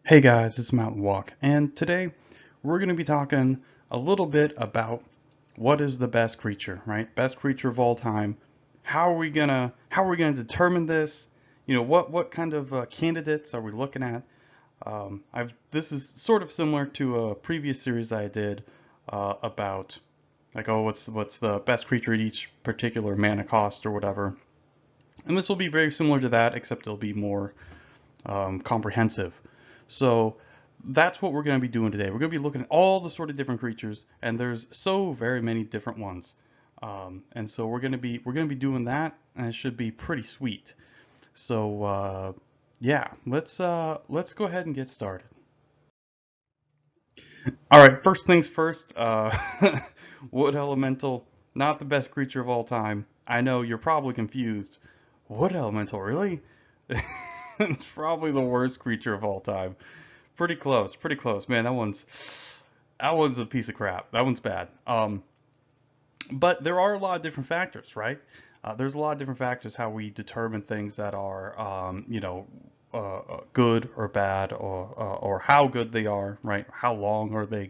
Hey guys, it's Mountain Walk, and today we're going to be talking a little bit about what is the best creature, right? Best creature of all time. How are we gonna determine this? What kind of candidates are we looking at? I've This is sort of similar to a previous series that I did about like, oh, what's the best creature at each particular mana cost or whatever. And this will be very similar to that, except it'll be more comprehensive. So that's what we're going to be doing today. We're going to be looking at all the sort of different creatures, and there's so very many different ones. And so we're going to be doing that, and it should be pretty sweet. So yeah, let's go ahead and get started. All right, first things first. Wood Elemental, not the best creature of all time. I know you're probably confused. Wood Elemental, really? It's probably the worst creature of all time. Pretty close, man. That one's a piece of crap. That one's bad. But there are a lot of different factors, right? There's a lot of different factors how we determine things that are, good or bad, or how good they are, right? How long are they,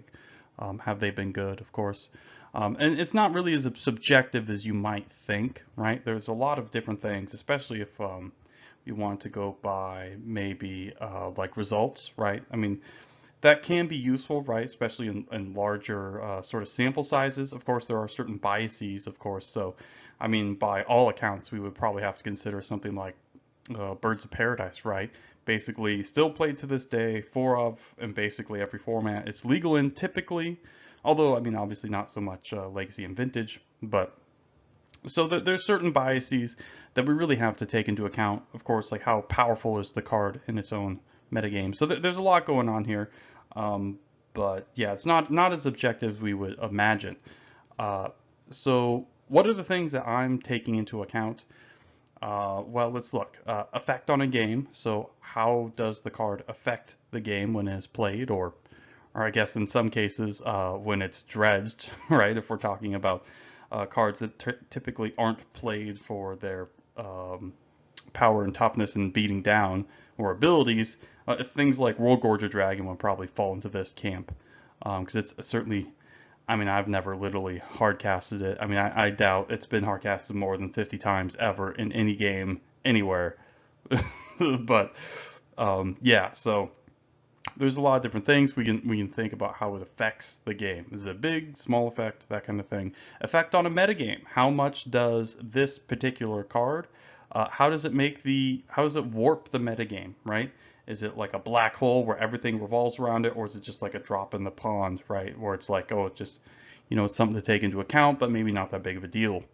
have they been good, of course. And it's not really as subjective as you might think, right? There's a lot of different things, especially if you want to go by maybe like results, right? I mean, that can be useful, right? Especially in larger sort of sample sizes. Of course, there are certain biases, of course. So, I mean, by all accounts, we would probably have to consider something like Birds of Paradise, right? Basically, still played to this day, four of in basically every format. It's legal in typically, although, I mean, obviously not so much Legacy and Vintage, but so there's certain biases that we really have to take into account. Of course, like how powerful is the card in its own metagame. So there's a lot going on here, um, but yeah, it's not as objective as we would imagine. Uh, so what are the things that I'm taking into account? Well, let's look. Effect on a game. So how does the card affect the game when it's played, or I guess in some cases when it's dredged, right? If we're talking about cards that typically aren't played for their um, power and toughness and beating down or abilities, things like World Gorger Dragon would probably fall into this camp because it's certainly. I mean, I've never literally hard casted it. I mean, I doubt it's been hard casted more than 50 times ever in any game anywhere. But yeah, so there's a lot of different things we can think about how it affects the game. Is it a big, small effect, that kind of thing? Effect on a metagame. How much does this particular card? How does it warp the metagame, right? Is it like a black hole where everything revolves around it, or is it just like a drop in the pond, right? Where it's like, oh, it's just, it's something to take into account, but maybe not that big of a deal.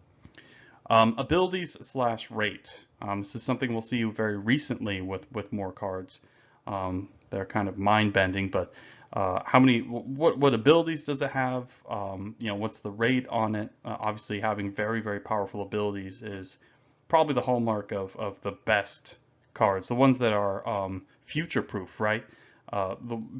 Abilities slash rate. This is something we'll see very recently with more cards. They're kind of mind bending, but what abilities does it have? What's the rate on it? Obviously, having very powerful abilities is probably the hallmark of the best cards, the ones that are future proof, right?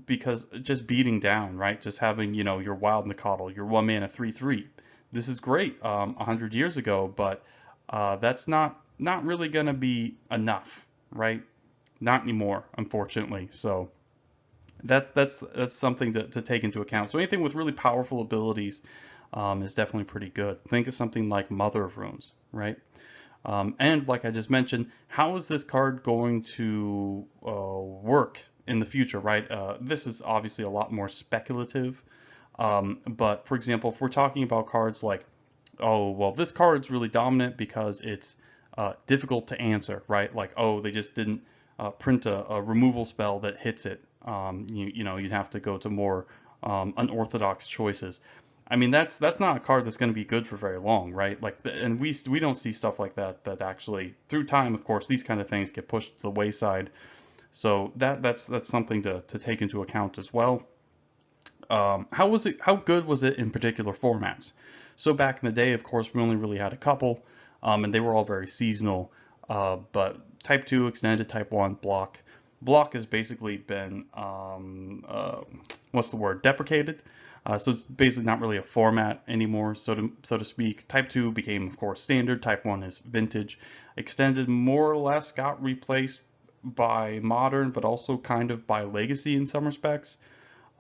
Because just beating down, right? Just having, your Wild Nicottle, your 1 mana 3/3. This is great 100 years ago, but that's not really going to be enough, right? Not anymore, unfortunately. So that's something to take into account. So anything with really powerful abilities is definitely pretty good. Think of something like Mother of Runes, right? And like I just mentioned, how is this card going to work in the future, right? This is obviously a lot more speculative. But for example, if we're talking about cards like, oh, well, this card's really dominant because it's difficult to answer, right? Like, oh, they just didn't print a removal spell that hits it. You'd have to go to more unorthodox choices. I mean, that's not a card that's going to be good for very long, right? Like, and we don't see stuff like that actually through time. Of course, these kind of things get pushed to the wayside. So that's something to take into account as well. How was it? How good was it in particular formats? So back in the day, of course, we only really had a couple, and they were all very seasonal. But Type 2, Extended, Type 1, Block. Block has basically been, what's the word, deprecated. So it's basically not really a format anymore, so to speak. Type 2 became, of course, standard. Type 1 is vintage. Extended more or less got replaced by modern, but also kind of by legacy in some respects.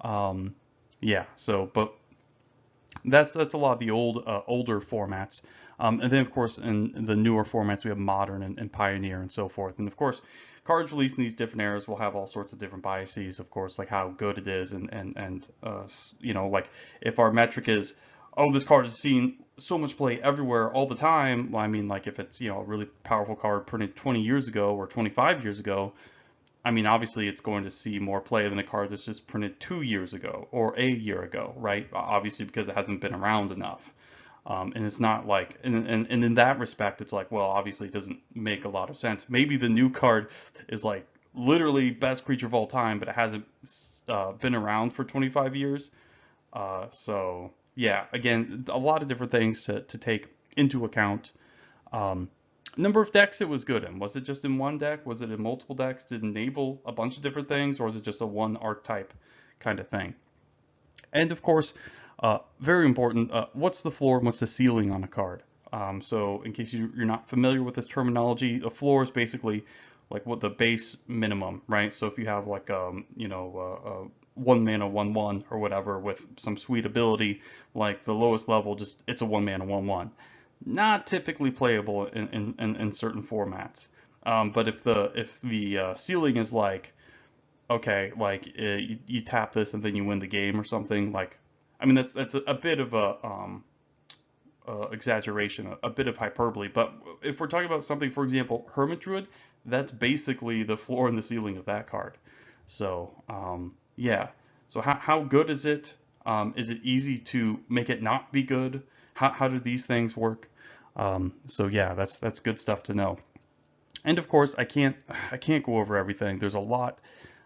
Um, yeah, so but that's a lot of the older formats. And then of course in the newer formats we have modern and pioneer and so forth. And of course, cards released in these different eras will have all sorts of different biases. Of course, like how good it is, and you know, like if our metric is, oh, this card has seen so much play everywhere all the time. Well, I mean, like if it's, you know, a really powerful card printed 20 years ago or 25 years ago, I mean, obviously it's going to see more play than a card that's just printed 2 years ago or a year ago, right? Obviously because it hasn't been around enough. And it's not like, and in that respect, it's like, well, obviously it doesn't make a lot of sense. Maybe the new card is like literally best creature of all time, but it hasn't been around for 25 years. So yeah, again, a lot of different things to take into account. Um, Number of decks it was good in. Was it just in one deck? Was it in multiple decks? Did it enable a bunch of different things, or is it just a one archetype kind of thing? And of course, very important, what's the floor and what's the ceiling on a card? So in case you're not familiar with this terminology, a floor is basically like what the base minimum, right? So if you have like, you know, 1 mana 1/1 or whatever with some sweet ability, like the lowest level, just it's a 1 mana 1/1. Not typically playable in certain formats. But if the ceiling is like, okay, like you tap this and then you win the game or something, like, I mean that's a bit of a exaggeration, a bit of hyperbole. But if we're talking about something, for example, Hermit Druid, that's basically the floor and the ceiling of that card. So yeah. So how good is it? Is it easy to make it not be good? How do these things work? So yeah, that's good stuff to know. And of course, I can't go over everything. There's a lot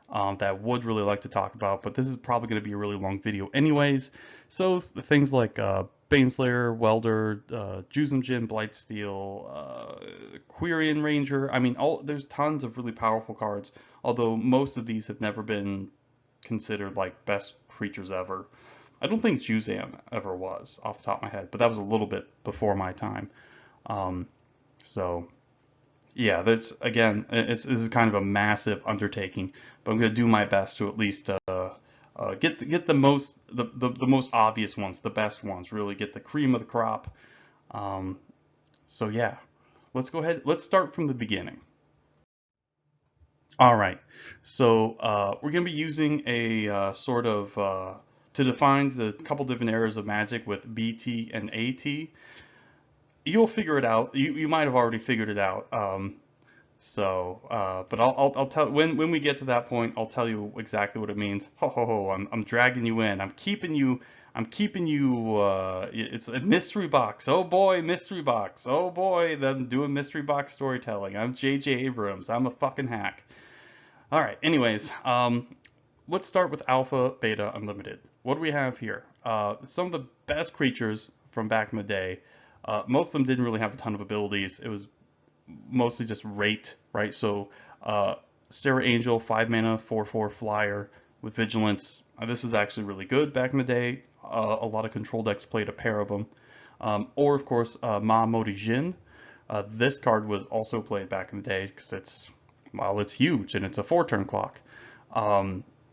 that I would really like to talk about, but this is probably going to be a really long video anyways. So the things like Baneslayer, Welder, Juzumjin, Blightsteel, Quirion Ranger. I mean, there's tons of really powerful cards. Although most of these have never been considered like best creatures ever. I don't think Juzam ever was off the top of my head, but that was a little bit before my time. Um, so yeah, that's again, this is kind of a massive undertaking, but I'm going to do my best to at least get the most obvious ones, the best ones, really get the cream of the crop. Um, so yeah, let's go ahead. Let's start from the beginning. All right, so we're going to be using a sort of to define the couple different eras of Magic with BT and AT. You'll figure it out. You might have already figured it out. But I'll tell when we get to that point. I'll tell you exactly what it means. Ho ho ho! I'm dragging you in. I'm keeping you. It's a mystery box. Oh boy, mystery box. Oh boy, them doing mystery box storytelling. I'm J.J. Abrams. I'm a fucking hack. All right. Anyways, let's start with Alpha, Beta, Unlimited. What do we have here? Some of the best creatures from back in the day. Most of them didn't really have a ton of abilities. It was mostly just rate, right? So Sarah Angel, 5 mana, 4/4 flyer with vigilance. This is actually really good back in the day. A lot of control decks played a pair of them. Or of course, Ma Modi Jin. This card was also played back in the day because it's huge and it's a 4-turn clock.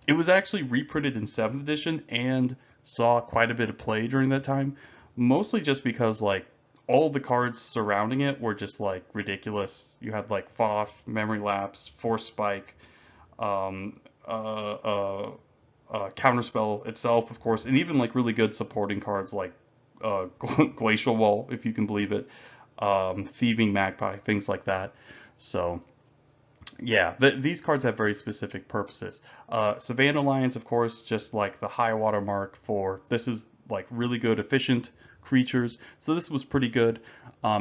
It was actually reprinted in 7th edition and saw quite a bit of play during that time, mostly just because like all the cards surrounding it were just like ridiculous. You had like Foth, Memory Lapse, Force Spike, um, uh, uh, Counterspell itself, of course, and even like really good supporting cards like Glacial Wall, if you can believe it, Thieving Magpie, things like that. So yeah, these cards have very specific purposes. Savannah Lions, of course, just like the high water mark for this is like really good, efficient creatures. So this was pretty good.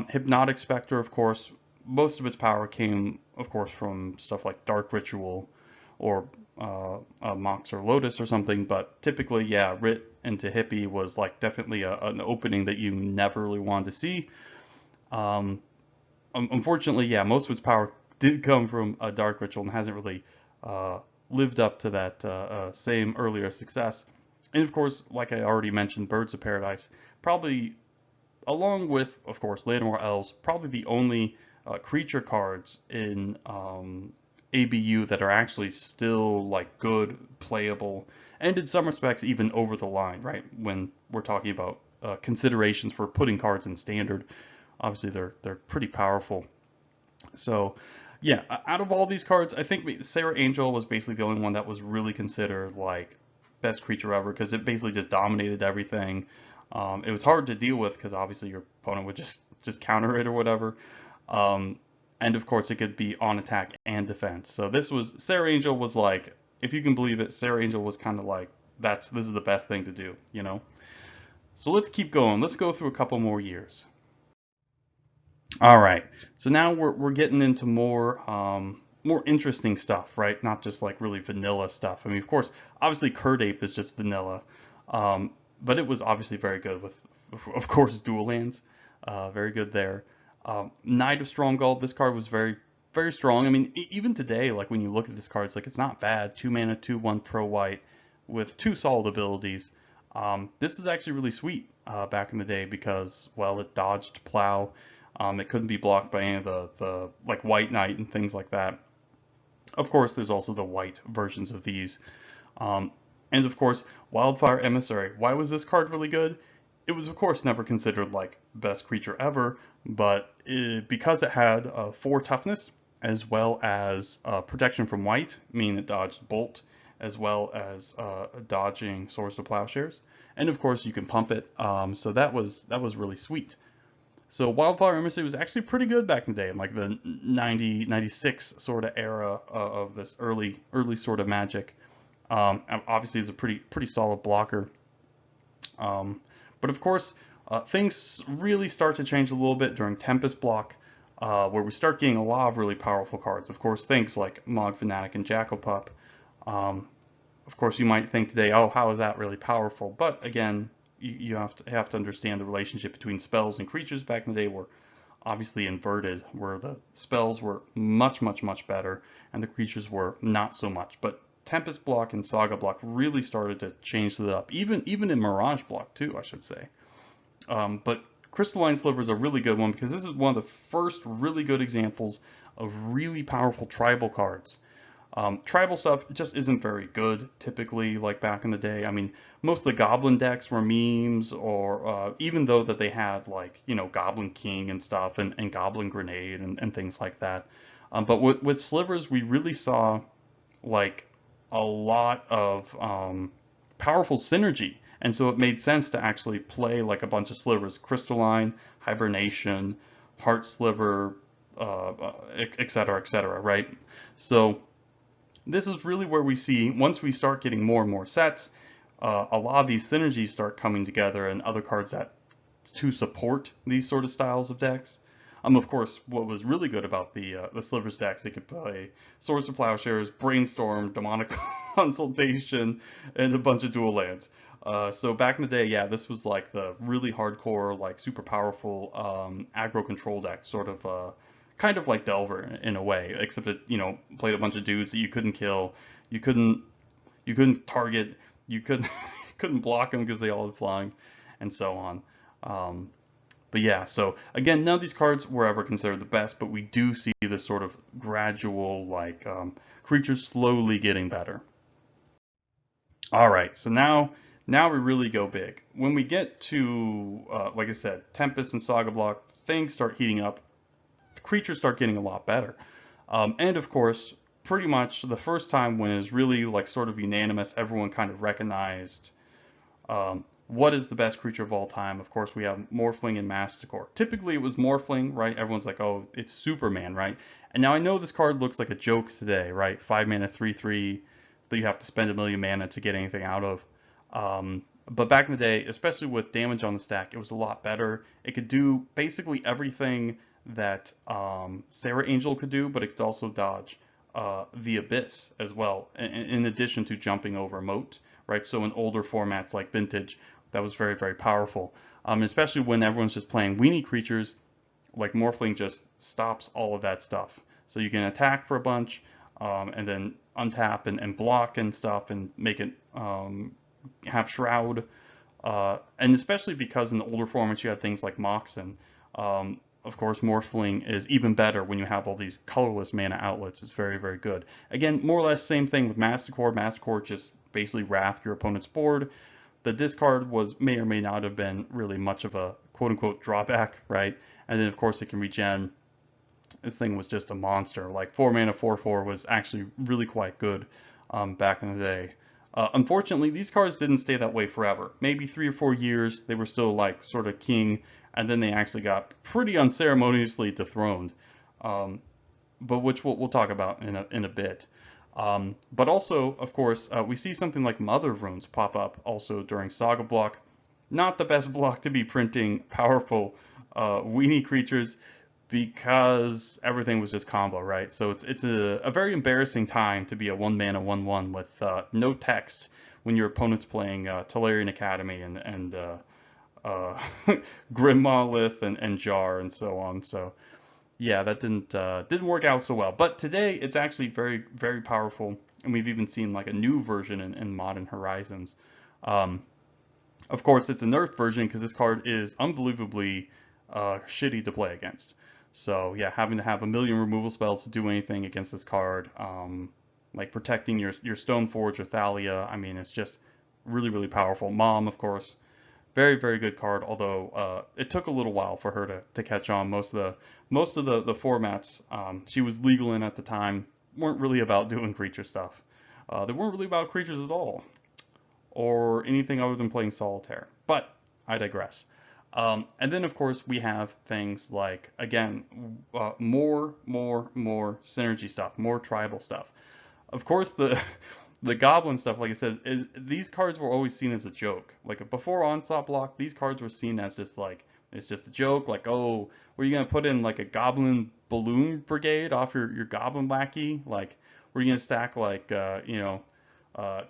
Hypnotic Spectre, of course, most of its power came, of course, from stuff like Dark Ritual or Mox or Lotus or something. But typically, yeah, Writ into Hippie was like definitely an opening that you never really wanted to see. Um, Unfortunately, yeah, most of its power did come from a Dark Ritual and hasn't really lived up to that same earlier success. And of course, like I already mentioned, Birds of Paradise, probably, along with, of course, Lanor Elves, probably the only creature cards ABU that are actually still like good, playable, and in some respects even over the line, right? When we're talking about considerations for putting cards in standard, obviously they're pretty powerful. So yeah, out of all these cards, I think Sarah Angel was basically the only one that was really considered like best creature ever because it basically just dominated everything. It was hard to deal with because obviously your opponent would just counter it or whatever. Um, and of course, it could be on attack and defense. So Sarah Angel was like, if you can believe it, Sarah Angel was kind of like this is the best thing to do, you know. So let's keep going. Let's go through a couple more years. All right. So now we're getting into more interesting stuff, right? Not just like really vanilla stuff. I mean, of course, obviously Curd Ape is just vanilla, um, but it was obviously very good with, of course, dual lands. Very good there. Knight of Stronghold. This card was very strong. I mean, even today, like when you look at this card, it's like it's not bad. 2 mana, 2/1 pro white with 2 solid abilities. This is actually really sweet back in the day because, well, it dodged plow. It couldn't be blocked by any of the like White Knight and things like that. Of course, there's also the white versions of these. Um, and of course, Wildfire Emissary. Why was this card really good? It was, of course, never considered like best creature ever, but because it had 4 toughness as well as protection from white, meaning it dodged bolt, as well as dodging Swords to Plowshares, and of course you can pump it. So that was really sweet. So Wildfire Emissary was actually pretty good back in the day, in like the 90, 96 sort of era of this early sort of Magic. Obviously, it's a pretty solid blocker. Um, but of course, things really start to change a little bit during Tempest block, where we start getting a lot of really powerful cards. Of course, things like Mog Fanatic and Jackal Pup. Um, of course, you might think today, oh, how is that really powerful? But again, you have to understand the relationship between spells and creatures back in the day were obviously inverted, where the spells were much better and the creatures were not so much. But Tempest block and Saga block really started to change that up, even in Mirage block too, I should say. But Crystalline Sliver is a really good one because this is one of the first really good examples of really powerful tribal cards. Tribal stuff just isn't very good typically, like back in the day. I mean, most of the Goblin decks were memes, or even though that they had like, you know, Goblin King and stuff, and Goblin Grenade and things like that. But with Slivers, we really saw like a lot of powerful synergy. And so it made sense to actually play like a bunch of slivers: Crystalline, Hibernation, Heart Sliver, et cetera, right? So this is really where we see, once we start getting more and more sets, a lot of these synergies start coming together and other cards that to support these sort of styles of decks. Of course, what was really good about the Slivers decks, they could play Swords to Plowshares, Brainstorm, Demonic Consultation, and a bunch of dual lands. So back in the day, yeah, this was like the really hardcore, like super powerful aggro control deck, sort of kind of like Delver in a way, except it, you know, played a bunch of dudes that you couldn't kill, you couldn't target, you couldn't couldn't block them because they all had flying, and so on. But yeah, so again, none of these cards were ever considered the best, but we do see this sort of gradual, like, creatures slowly getting better. All right, so now we really go big. When we get to, like I said, Tempest and Saga Block, things start heating up. The creatures start getting a lot better. And of course, pretty much the first time when it was really like sort of unanimous, everyone kind of recognized what is the best creature of all time. Of course, we have Morphling and Masticore. Typically, it was Morphling, right? Everyone's like, oh, it's Superman, right? And now I know this card looks like a joke today, right? 5 mana, 3/3 that you have to spend a million mana to get anything out of. But back in the day, especially with damage on the stack, it was a lot better. It could do basically everything that Sarah Angel could do, but it could also dodge the Abyss as well, in addition to jumping over Moat, right? So in older formats like Vintage, that was very powerful. Especially when everyone's just playing weenie creatures, like Morphling just stops all of that stuff. So you can attack for a bunch, and then untap and block and stuff, and make it have Shroud. And especially because in the older formats you had things like Moxen, of course, Morphling is even better when you have all these colorless mana outlets. It's very, very good. Again, more or less same thing with Mastercore. Mastercore just basically wrath your opponent's board. The discard may or may not have been really much of a quote-unquote drawback, right? And then, of course, it can regen. This thing was just a monster. Like 4 mana 4/4 was actually really quite good back in the day. Unfortunately, these cards didn't stay that way forever. Maybe 3 or 4 years, they were still like sort of king, and then they actually got pretty unceremoniously dethroned. But which we'll talk about in a bit. But also, of course, we see something like Mother Runes pop up also during Saga block. Not the best block to be printing powerful weenie creatures, because everything was just combo, right? So it's a very embarrassing time to be a 1 mana 1/1 with no text when your opponent's playing Tolarian Academy and Grim Monolith and Jar and so on. So yeah, that didn't work out so well. But today it's actually very, very powerful, and we've even seen like a new version in Modern Horizons. Um, of course, it's a nerfed version because this card is unbelievably shitty to play against. So yeah, having to have a million removal spells to do anything against this card, like protecting your Stoneforge or Thalia, I mean, it's just really, really powerful. Mom, of course, very, very good card, although it took a little while for her to catch on. Most of the formats she was legal in at the time weren't really about doing creature stuff. They weren't really about creatures at all, or anything other than playing solitaire. But I digress. And then, of course, we have things like, again, more synergy stuff, more tribal stuff. Of course, the goblin stuff, like I said, these cards were always seen as a joke. Like before Onslaught block, these cards were seen as just like, it's just a joke. Like, oh, were you gonna put in like a goblin balloon brigade off your goblin lackey? Like, were you gonna stack like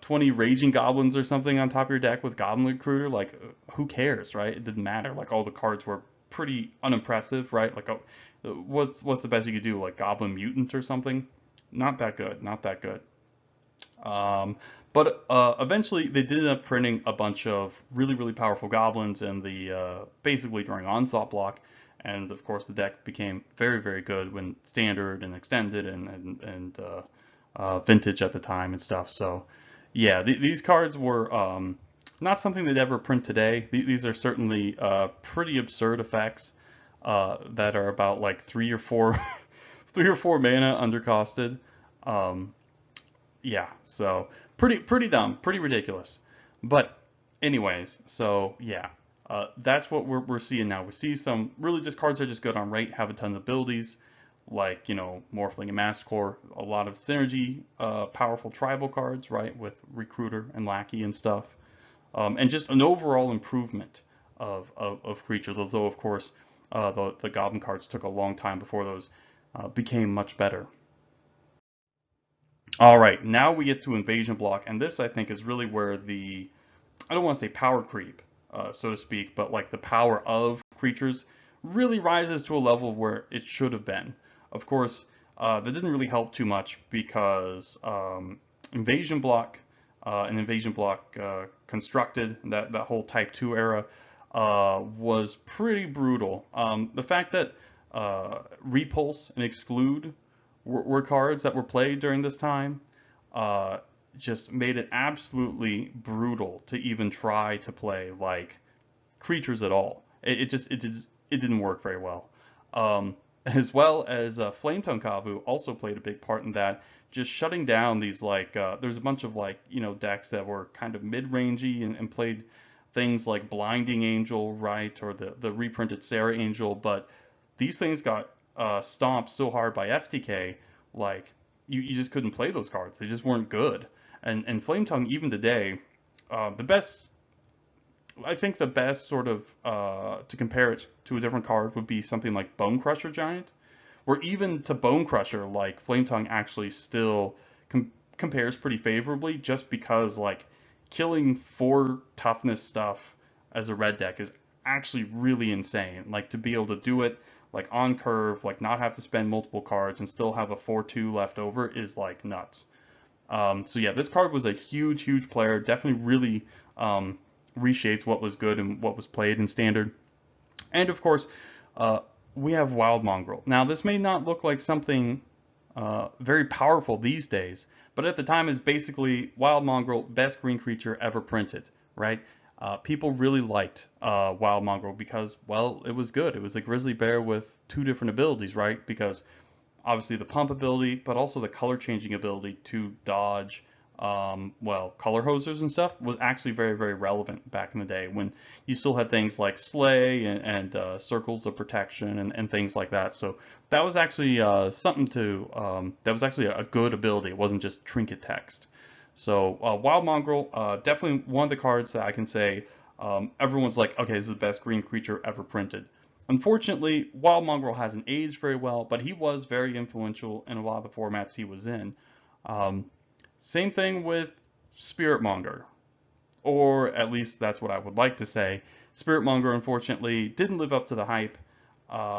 20 raging goblins or something on top of your deck with goblin recruiter? Like, who cares, right? It didn't matter. Like all the cards were pretty unimpressive, right? Like, what's the best you could do? Like goblin mutant or something? Not that good. Not that good. But eventually they did end up printing a bunch of really, really powerful goblins in the basically during Onslaught block, and of course the deck became very, very good when standard and extended and vintage at the time and stuff. So yeah, these cards were not something they'd ever print today. These are certainly pretty absurd effects that are about like 3 or 4 3 or 4 mana undercosted. Um, yeah, so pretty dumb, pretty ridiculous. But anyways, so yeah, that's what we're seeing now. We see some really just cards that are just good on rate, have a ton of abilities, like Morphling and Mastercore, a lot of synergy, powerful tribal cards, right, with Recruiter and Lackey and stuff, and just an overall improvement of creatures. Although of course, the Goblin cards took a long time before those became much better. All right, now we get to invasion block, and this I think is really where I don't want to say power creep, so to speak, but like the power of creatures really rises to a level where it should have been. Of course, that didn't really help too much because invasion block and invasion block constructed, that whole Type 2 era, was pretty brutal. The fact that repulse and exclude were cards that were played during this time, uh, just made it absolutely brutal to even try to play like creatures at all. It didn't work very well. As well as Flametongue Kavu also played a big part in that, just shutting down these like there's a bunch of like decks that were kind of mid-rangey and played things like Blinding Angel, right, or the reprinted Sarah Angel, but these things got stomped so hard by FTK, like you just couldn't play those cards. They just weren't good. And Flametongue even today, the best I think the best sort of to compare it to a different card would be something like Bone Crusher Giant, where even to Bone Crusher, like Flametongue actually still compares pretty favorably, just because like killing 4 toughness stuff as a red deck is actually really insane. Like to be able to do it like on curve, like not have to spend multiple cards and still have a 4/2 left over is like nuts. So yeah, this card was a huge, huge player. Definitely really reshaped what was good and what was played in standard. And of course, uh, we have Wild Mongrel. Now, this may not look like something very powerful these days, but at the time is basically Wild Mongrel, best green creature ever printed, right? People really liked Wild Mongrel because, well, it was good. It was a grizzly bear with two different abilities, right? Because obviously the pump ability, but also the color changing ability to dodge, well, color hosers and stuff was actually very, very relevant back in the day when you still had things like Slay and circles of protection and things like that. So that was actually something to, that was actually a good ability. It wasn't just trinket text. So Wild Mongrel, definitely one of the cards that I can say everyone's like, okay, this is the best green creature ever printed. Unfortunately, Wild Mongrel hasn't aged very well, but he was very influential in a lot of the formats he was in. Um, Same thing with Spirit Monger, or at least that's what I would like to say. Spirit Monger, unfortunately, didn't live up to the hype.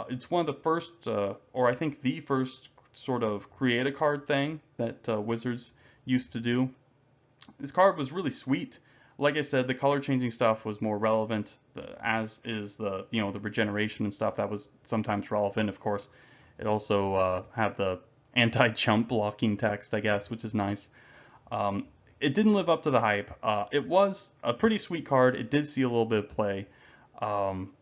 It's one of the first, or I think the first sort of create a card thing that Wizards used to do. This card was really sweet. Like I said, the color changing stuff was more relevant, as is the the regeneration and stuff that was sometimes relevant. Of course, it also had the anti-chump blocking text, I guess, which is nice. It didn't live up to the hype. It was a pretty sweet card. It did see a little bit of play. Um,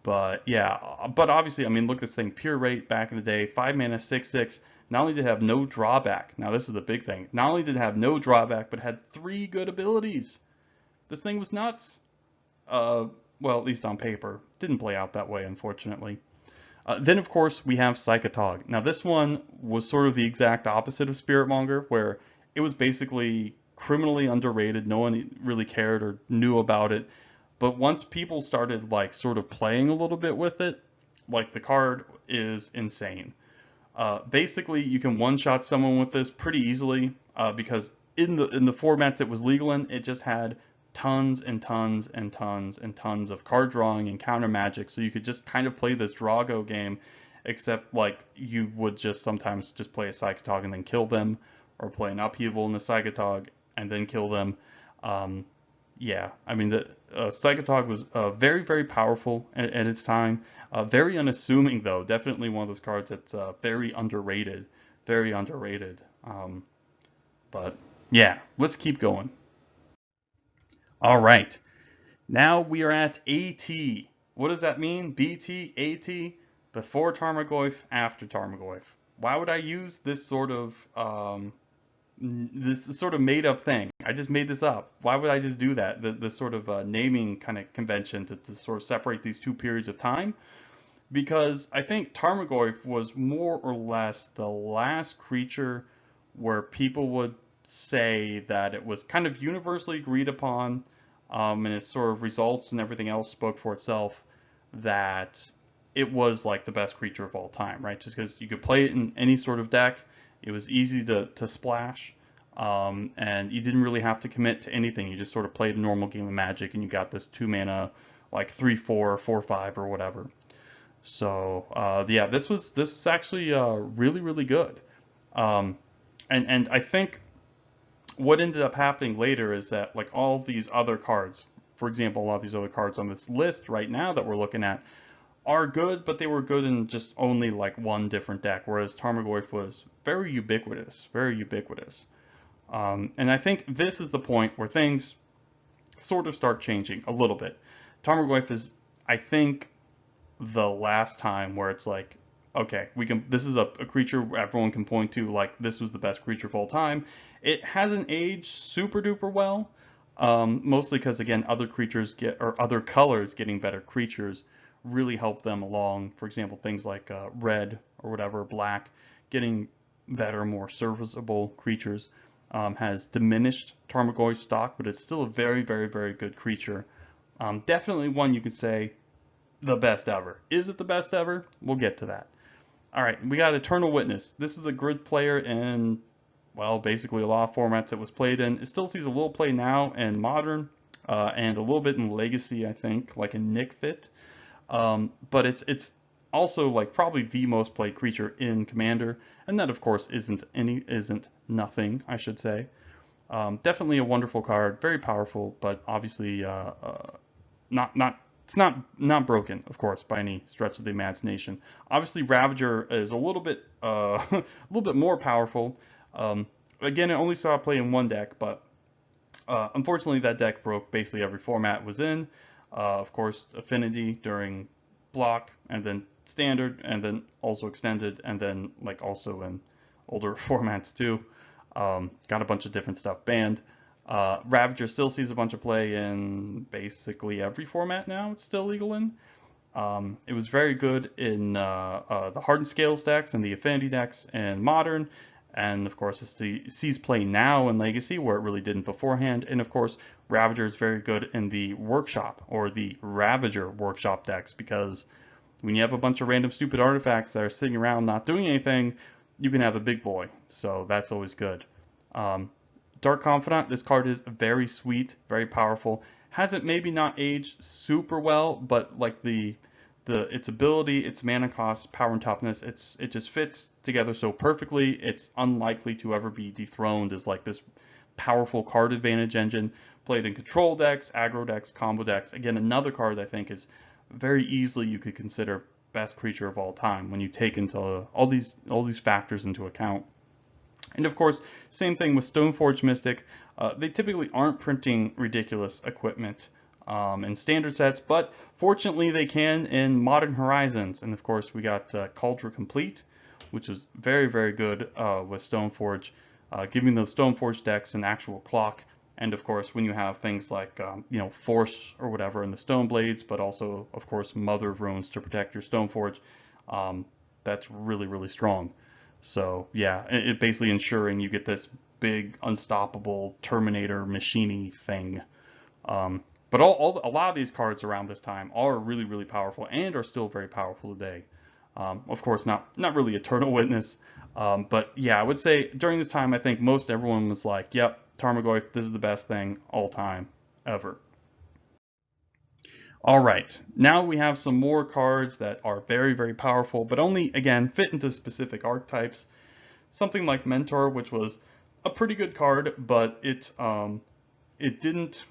but yeah, but obviously, I mean, look at this thing, pure rate back in the day, 5 mana, 6/6. Not only did it have no drawback, now this is the big thing. Not only did it have no drawback, but had three good abilities. This thing was nuts. Uh, well, at least on paper. Didn't play out that way, unfortunately. Then, of course, we have Psychotog. Now, this one was sort of the exact opposite of Spiritmonger, where it was basically criminally underrated. No one really cared or knew about it. But once people started, like, sort of playing a little bit with it, like, the card is insane. Basically, you can one-shot someone with this pretty easily because in the formats it was legal in, it just had tons and tons and tons and tons of card drawing and counter magic. So you could just kind of play this Drago game, except like you would just sometimes just play a Psychotog and then kill them, or play an Upheaval in the Psychotog and then kill them. Um, yeah, I mean the Psychotog was very very powerful at its time. Very unassuming though. Definitely one of those cards that's very underrated. Very underrated. But yeah, let's keep going. All right. Now we are at AT. What does that mean? BT, AT, before Tarmogoyf, after Tarmogoyf. Why would I use this sort of made up thing? I just made this up. Why would I just do that? The sort of naming kind of convention to sort of separate these two periods of time? Because I think Tarmogoyf was more or less the last creature where people would say that it was kind of universally agreed upon, and its sort of results and everything else spoke for itself, that it was like the best creature of all time, right? Just because you could play it in any sort of deck, it was easy to splash, and you didn't really have to commit to anything. You just sort of played a normal game of Magic, and you got this 2 mana, like 3/4, 4/5, or whatever. So yeah, this is actually really really good. Um, and I think what ended up happening later is that like all these other cards, for example, a lot of these other cards on this list right now that we're looking at are good, but they were good in just only like one different deck, whereas Tarmogoyf was very ubiquitous, very ubiquitous. And I think this is the point where things sort of start changing a little bit. Tarmogoyf is, I think, the last time where it's like, okay, we can. This is a creature everyone can point to, like this was the best creature of all time. It hasn't aged super duper well, mostly because again, other creatures get or other colors getting better creatures really help them along. For example, things like red or whatever, black, getting better, more serviceable creatures has diminished Tarmogoyf's stock, but it's still a very, very, very good creature. Definitely one you could say the best ever. Is it the best ever? We'll get to that. All right, we got Eternal Witness. This is a grid player in, well, basically a lot of formats it was played in. It still sees a little play now in Modern, and a little bit in Legacy, I think, like in Nick Fit. But it's also like probably the most played creature in Commander, and that of course isn't nothing, I should say. Definitely a wonderful card, very powerful, but obviously not it's not broken, of course, by any stretch of the imagination. Obviously, Ravager is a little bit a little bit more powerful. Again, it only saw play in one deck, but unfortunately, that deck broke basically every format it was in. Of course, Affinity during Block, and then Standard, and then also Extended, and then like also in older formats too. Got a bunch of different stuff banned. Ravager still sees a bunch of play in basically every format now. It's still legal in. It was very good in the Hardened Scales decks and the Affinity decks and Modern. And of course, it sees play now in Legacy where it really didn't beforehand. And of course, Ravager is very good in the Workshop or the Ravager Workshop decks because when you have a bunch of random stupid artifacts that are sitting around not doing anything, you can have a big boy. So that's always good. Dark Confidant, this card is very sweet, very powerful. Hasn't maybe not aged super well, but like its ability, its mana cost, power and toughness, it just fits together so perfectly. It's unlikely to ever be dethroned as like this powerful card advantage engine played in control decks, aggro decks, combo decks. Again, another card I think is very easily you could consider best creature of all time when you take into all these factors into account. And of course, same thing with Stoneforge Mystic. They typically aren't printing ridiculous equipment in standard sets, but fortunately they can in Modern Horizons. And of course, we got Cauldron Complete, which was very, very good with Stoneforge, giving those Stoneforge decks an actual clock. And of course, when you have things like Force or whatever in the Stone Blades, but also of course Mother of Runes to protect your Stoneforge, that's really, really strong. So yeah, it basically ensuring you get this big, unstoppable Terminator machiney thing. But a lot of these cards around this time are really, really powerful and are still very powerful today. Of course, not really Eternal Witness, but yeah, I would say during this time, I think most everyone was like, "Yep, Tarmogoyf, this is the best thing all time ever." All right, now we have some more cards that are very, very powerful, but only again fit into specific archetypes. Something like Mentor, which was a pretty good card, but it didn't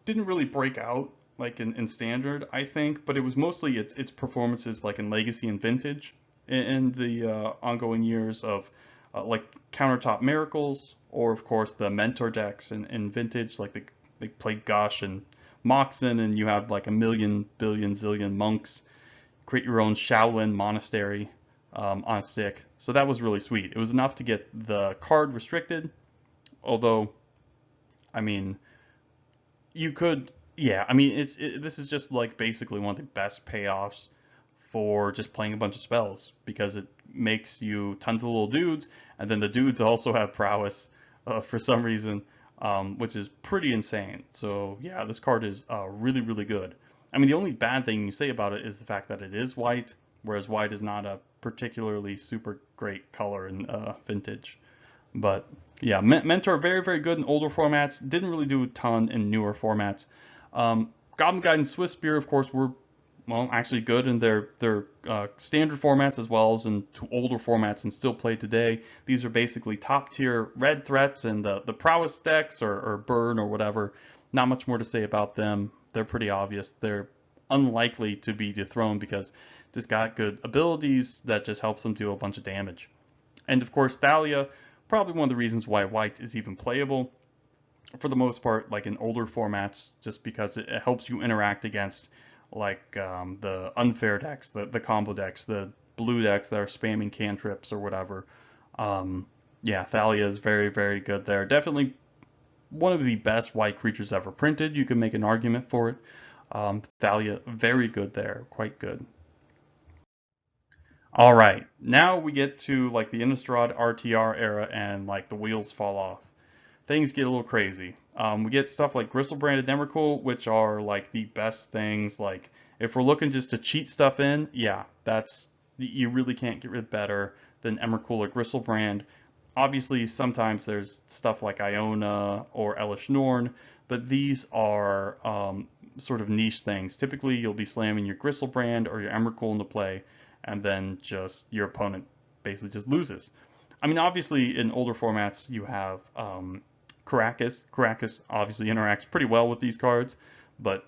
really break out like in standard, I think, but it was mostly its performances like in Legacy and Vintage in the ongoing years of like Countertop Miracles, or of course the Mentor decks in Vintage, like they played Gush and Moxen, and you have like a million, billion, zillion monks. Create your own Shaolin monastery on a stick. So that was really sweet. It was enough to get the card restricted, although, I mean, you could, yeah, I mean, this is just like basically one of the best payoffs for just playing a bunch of spells because it makes you tons of little dudes, and then the dudes also have prowess for some reason, which is pretty insane. So yeah, this card is really, really good. I mean, the only bad thing you say about it is the fact that it is white, whereas white is not a particularly super great color in Vintage. But yeah, Mentor very, very good in older formats. Didn't really do a ton in newer formats. Goblin Guide and Swift Spear, of course, were well actually good in their standard formats as well as in older formats and still played today. These are basically top tier red threats, and the prowess decks or burn or whatever. Not much more to say about them. They're pretty obvious. They're unlikely to be dethroned because just got good abilities that just helps them do a bunch of damage. And of course, Thalia, probably one of the reasons why white is even playable for the most part, like in older formats, just because it helps you interact against like the unfair decks, the combo decks, the blue decks that are spamming cantrips or whatever. Yeah, Thalia is very, very good there. Definitely one of the best white creatures ever printed. You can make an argument for it. Thalia, very good there, quite good. All right, now we get to like the Innistrad RTR era and like the wheels fall off. Things get a little crazy. We get stuff like Gristlebrand and Emrakul, which are like the best things. Like if we're looking just to cheat stuff in, yeah, that's you really can't get rid better than Emrakul or Gristlebrand. Obviously, sometimes there's stuff like Iona or Elish Norn, but these are sort of niche things. Typically, you'll be slamming your Gristlebrand or your Emrakul into play, and then just your opponent basically just loses. I mean, obviously, in older formats, you have Karakas. Karakas obviously interacts pretty well with these cards, but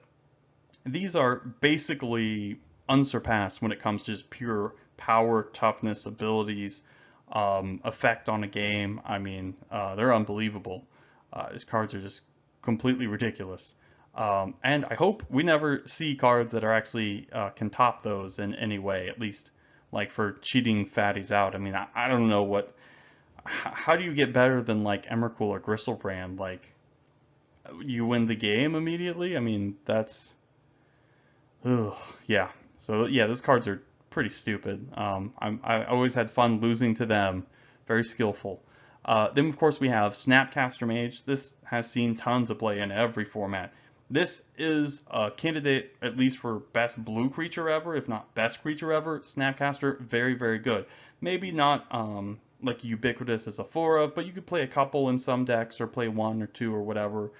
These are basically unsurpassed when it comes to just pure power, toughness, abilities, effect on a game. I mean, they're unbelievable. These cards are just completely ridiculous. And I hope we never see cards that are actually can top those in any way, at least like for cheating fatties out. I mean, I don't know how do you get better than like Emrakul or Gristlebrand? Like, you win the game immediately? I mean, that's, ugh, yeah. So yeah, those cards are pretty stupid. I always had fun losing to them. Very skillful. Then of course we have Snapcaster Mage. This has seen tons of play in every format. This is a candidate at least for best blue creature ever, if not best creature ever. Snapcaster, very, very good. Maybe not like ubiquitous as a Flora, but you could play a couple in some decks or play one or two or whatever.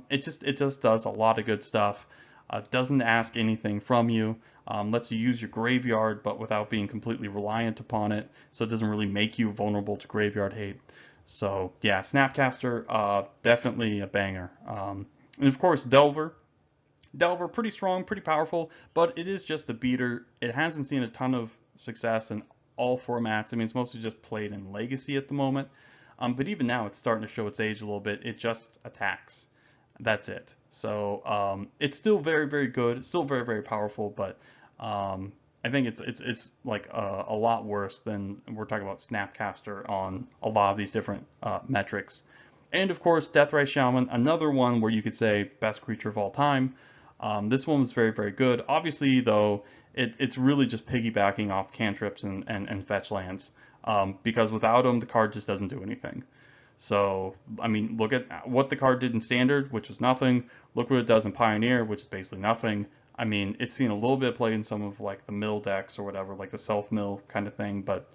It just does a lot of good stuff. Doesn't ask anything from you. Lets you use your graveyard, but without being completely reliant upon it. So it doesn't really make you vulnerable to graveyard hate. So yeah, Snapcaster, definitely a banger. And of course, Delver. Delver, pretty strong, pretty powerful, but it is just a beater. It hasn't seen a ton of success in all formats. I mean, it's mostly just played in Legacy at the moment. But even now, it's starting to show its age a little bit. It just attacks. That's it. So it's still very, very good. It's still very, very powerful, but I think it's like a lot worse than we're talking about Snapcaster on a lot of these different metrics. And of course, Deathrise Shaman, another one where you could say best creature of all time. This one was very, very good. Obviously, though, it's really just piggybacking off cantrips and fetch lands. Because without them, the card just doesn't do anything. So, I mean, look at what the card did in Standard, which was nothing. Look what it does in Pioneer, which is basically nothing. I mean, it's seen a little bit of play in some of like the mill decks or whatever, like the self mill kind of thing, but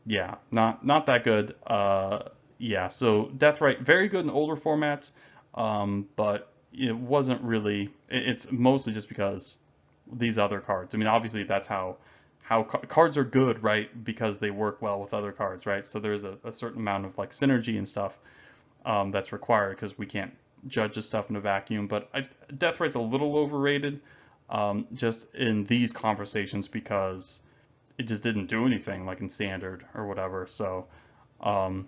yeah, not that good. Yeah, so Deathrite, very good in older formats, but it wasn't really. It's mostly just because these other cards. I mean, obviously that's how cards are good, right? Because they work well with other cards, right? So there's a certain amount of like synergy and stuff that's required because we can't judge this stuff in a vacuum. But Deathrite's a little overrated, just in these conversations because it just didn't do anything like in Standard or whatever. So. Um,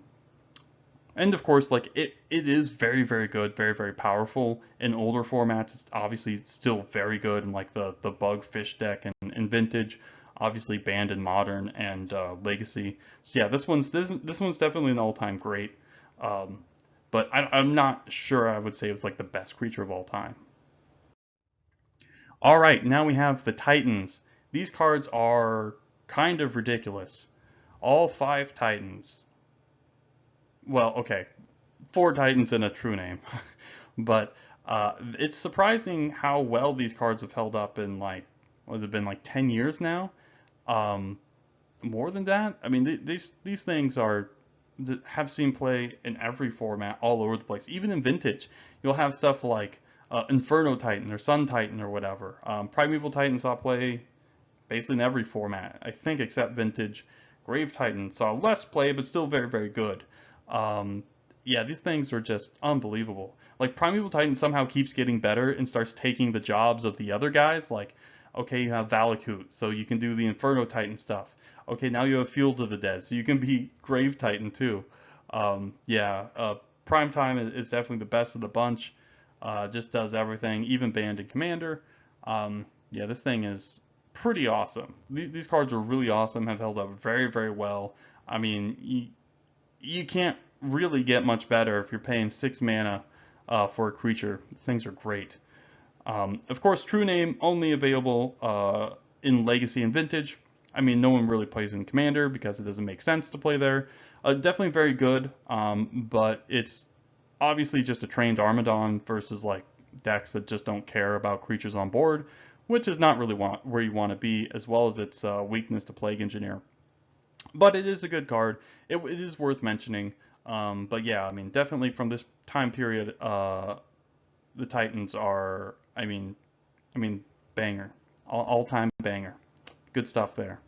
and of course, like it is very, very good, very, very powerful in older formats. It's obviously still very good in like the bug fish deck and vintage, obviously banned in modern and legacy. So yeah, this one's definitely an all-time great. Um, but I'm not sure I would say it's like the best creature of all time. All right, now we have the Titans. These cards are kind of ridiculous. All five Titans. Well, okay, four Titans and a true name. But it's surprising how well these cards have held up in like, what has it been, like 10 years now? Um, More than that? I mean, these things have seen play in every format all over the place. Even in Vintage, you'll have stuff like Inferno Titan or Sun Titan or whatever. Primeval Titan saw play basically in every format, I think, except Vintage. Grave Titan saw less play, but still very, very good. Um, yeah, these things are just unbelievable. Like Primeval Titan somehow keeps getting better and starts taking the jobs of the other guys. Like, okay, you have Valakut, so you can do the Inferno Titan stuff. Okay, now you have Field of the Dead, so you can be Grave Titan too. Yeah, Prime Time is definitely the best of the bunch. Just does everything, even Band and Commander. Yeah, this thing is pretty awesome. These cards are really awesome, have held up very, very well. I mean, you can't really get much better if you're paying 6 mana for a creature. Things are great. Of course, True Name only available in Legacy and Vintage. I mean, no one really plays in Commander because it doesn't make sense to play there. Definitely very good, but it's obviously just a trained Armadon versus like decks that just don't care about creatures on board, which is not really where you want to be, as well as its weakness to Plague Engineer. But it is a good card. It is worth mentioning. But yeah, I mean, definitely from this time period, the Titans are, I mean, banger, all-time banger. Good stuff there.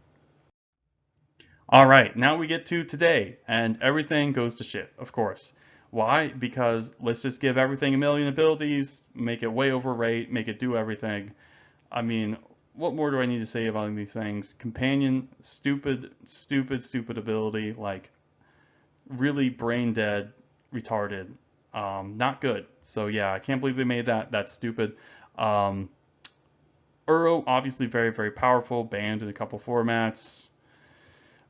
All right, now we get to today, and everything goes to shit, of course. Why? Because let's just give everything a million abilities, make it way overrate, make it do everything. I mean, what more do I need to say about these things? Companion, stupid, stupid, stupid ability, like really brain dead, retarded, not good. So yeah, I can't believe they made that. That's stupid. Um, Uro, obviously very, very powerful, banned in a couple formats.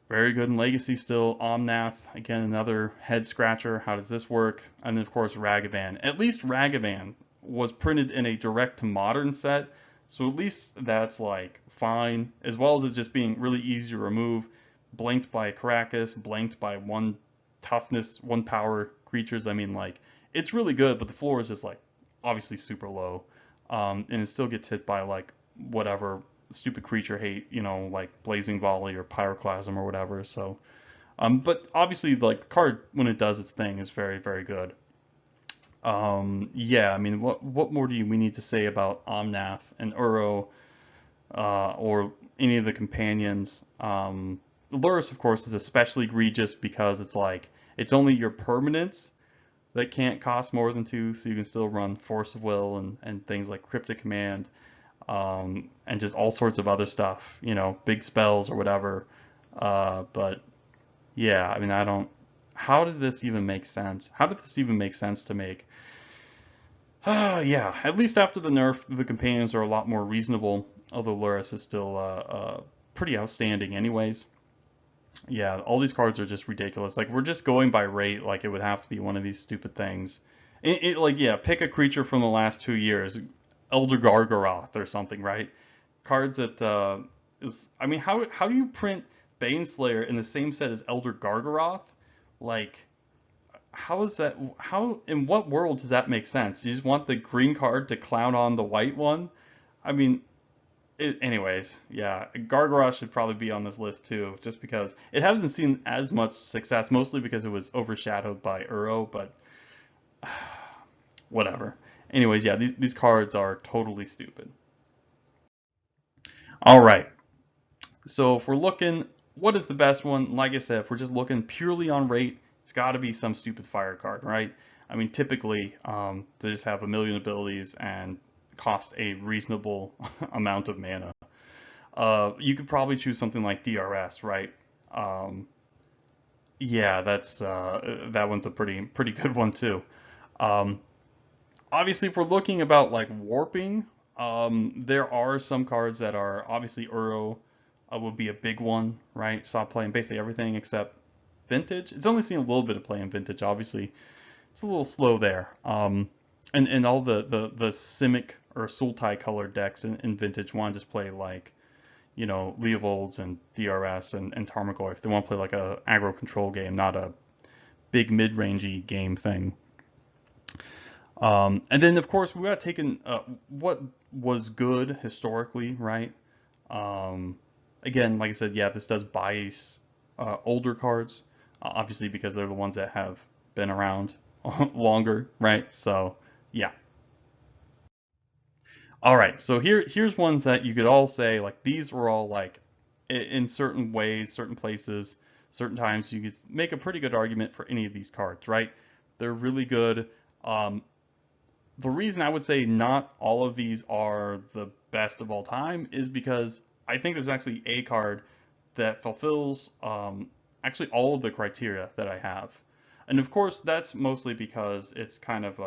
Very good in Legacy still. Omnath, again, another head scratcher. How does this work? And then, of course, Ragavan. At least Ragavan was printed in a direct to modern set, so at least that's like fine, as well as it just being really easy to remove. Blanked by Caracas, blanked by one toughness, one power creatures. I mean, like, it's really good, but the floor is just like obviously super low. And it still gets hit by like whatever stupid creature hate, like Blazing Volley or Pyroclasm or whatever. So, but obviously, like the card when it does its thing is very, very good. Yeah, I mean, what more do we need to say about Omnath and Uro, or any of the companions? Lurrus, of course, is especially egregious because it's like it's only your permanents that can't cost more than 2, so you can still run Force of Will and things like Cryptic Command, and just all sorts of other stuff, big spells or whatever. But yeah, I mean, I don't. How did this even make sense? How did this even make sense to make? Yeah, at least after the nerf, the companions are a lot more reasonable, although Lurrus is still pretty outstanding, anyways. Yeah, all these cards are just ridiculous. Like, we're just going by rate, like it would have to be one of these stupid things. Like, yeah, pick a creature from the last 2 years, Elder Gargaroth or something, right? Cards that I mean, how do you print Baneslayer in the same set as Elder Gargaroth? Like, how is that? How in what world does that make sense? You just want the green card to clown on the white one? I mean, anyways, yeah, Gargaroth should probably be on this list too, just because it hasn't seen as much success, mostly because it was overshadowed by Uro, but whatever. Anyways, yeah, these cards are totally stupid. All right, so if we're looking, what is the best one? Like I said, if we're just looking purely on rate, it's got to be some stupid fire card, right? I mean, typically, they just have a million abilities and cost a reasonable amount of mana. You could probably choose something like DRS, right? Um, yeah, that one's a pretty good one too. Um, Obviously, if we're looking about like warping, there are some cards that are obviously Uro would be a big one, right? Stop playing basically everything except Vintage. It's only seen a little bit of play in Vintage, obviously. It's a little slow there. And all the Simic or Sultai colored decks in Vintage want to just play like Leovolds and DRS and Tarmogoyf. They want to play like a aggro control game, not a big mid-rangey game thing. And then of course we got taken what was good historically, right? Um, Again, like I said, yeah, this does bias older cards, obviously because they're the ones that have been around longer, right? So yeah. All right, so here's ones that you could all say like these were all like in certain ways, certain places, certain times you could make a pretty good argument for any of these cards, right? They're really good. Um, the reason I would say not all of these are the best of all time is because I think there's actually a card that fulfills actually all of the criteria that I have. And of course, that's mostly because it's kind of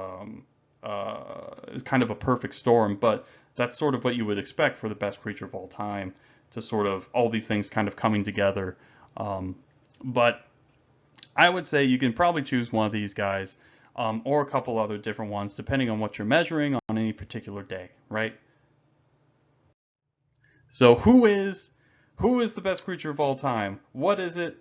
a perfect storm, but that's sort of what you would expect for the best creature of all time to sort of all these things kind of coming together. Um, but I would say you can probably choose one of these guys, or a couple other different ones, depending on what you're measuring on any particular day, right? So who is the best creature of all time? What is it?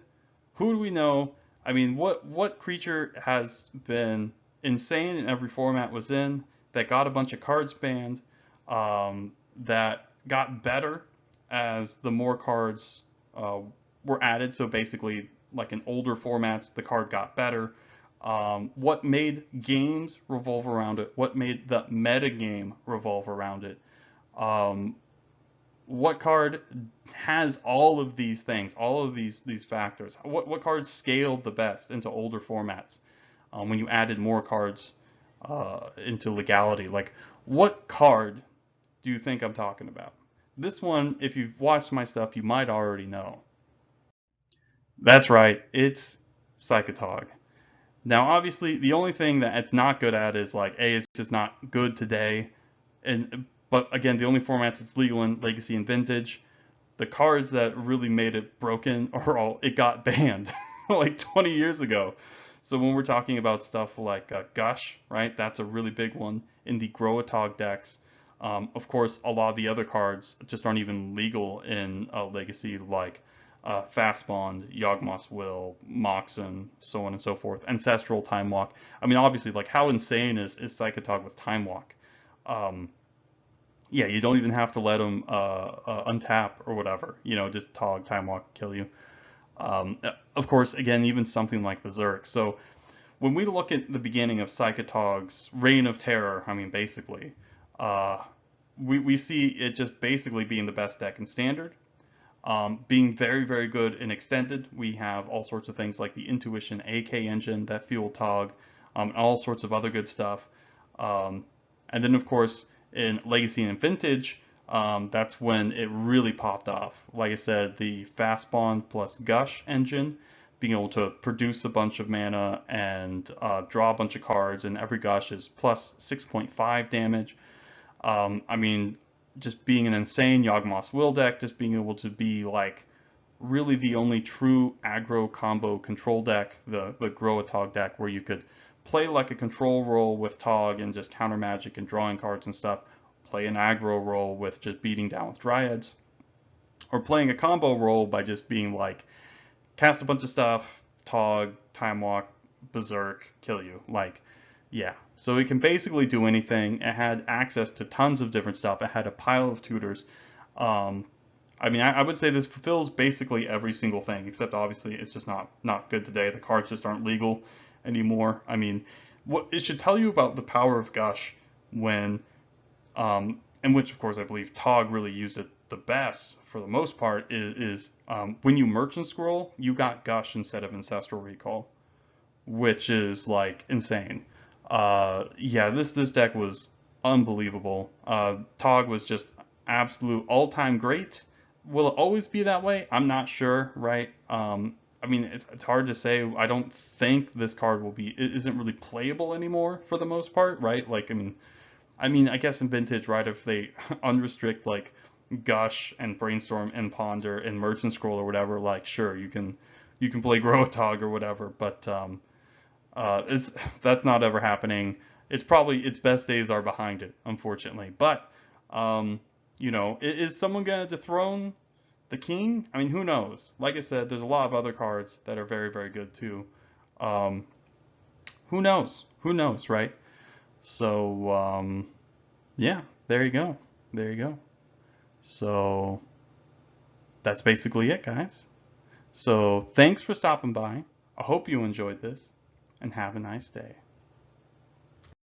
Who do we know? I mean, what creature has been insane in every format was in that got a bunch of cards banned, that got better as the more cards were added. So basically, like in older formats, the card got better. What made games revolve around it? What made the meta game revolve around it? Um, what card has all of these things, all of these factors? What cards scaled the best into older formats? when you added more cards into legality. Like, what card do you think I'm talking about? This one, if you've watched my stuff, you might already know. That's right, it's Psychotog. Now, obviously, the only thing that it's not good at is like A, it's just not good today, and but again, the only formats it's legal in Legacy and Vintage. The cards that really made it broken are all it got banned like 20 years ago. So when we're talking about stuff like Gush, right, that's a really big one in the Groatog decks. Of course, a lot of the other cards just aren't even legal in Legacy, like Fastbond, Yawgmoth's Will, Moxen, so on and so forth. Ancestral Time Walk. I mean, obviously, like how insane is Psychotog with Time Walk? Um, yeah, you don't even have to let them untap or whatever. You know, just Tog, Time Walk, kill you. Of course, again, even something like Berserk. So when we look at the beginning of Psychotog's reign of terror, I mean, basically, uh, we see it just basically being the best deck in Standard. Being very, very good in Extended. We have all sorts of things like the Intuition AK engine that fuel Tog, and all sorts of other good stuff. And then, of course, in Legacy and Vintage, that's when it really popped off. Like I said, the Fast Bond plus Gush engine, being able to produce a bunch of mana and draw a bunch of cards, and every Gush is plus 6.5 damage. I mean, just being an insane Yawgmoth's Will deck, just being able to be like really the only true aggro combo control deck, the Groatog deck, where you could play like a control role with Tog and just counter magic and drawing cards and stuff, play an aggro role with just beating down with Dryads, or playing a combo role by just being like cast a bunch of stuff, Tog, Time Walk, Berserk, kill you. Like, yeah. So it can basically do anything. It had access to tons of different stuff. It had a pile of tutors. I mean, I would say this fulfills basically every single thing, except obviously it's just not good today. The cards just aren't legal anymore. I mean, what it should tell you about the power of Gush when, in which of course I believe Tog really used it the best for the most part, is when you Merchant Scroll, you got Gush instead of Ancestral Recall, which is like insane. Yeah, this deck was unbelievable. Tog was just absolute all-time great. Will it always be that way? I'm not sure, right? I mean, it's hard to say. I don't think this card will be, it isn't really playable anymore for the most part, right? Like, I guess in Vintage, right, if they unrestrict like Gush and Brainstorm and Ponder and Merchant Scroll or whatever, like sure, you can play Groatog or whatever, but it's that's not ever happening. It's probably its best days are behind it, unfortunately. But is someone gonna dethrone the king? I mean, who knows? Like I said, there's a lot of other cards that are very, very good too. Um, who knows? Who knows, right? So yeah, there you go. There you go. So that's basically it, guys. So thanks for stopping by. I hope you enjoyed this, and have a nice day.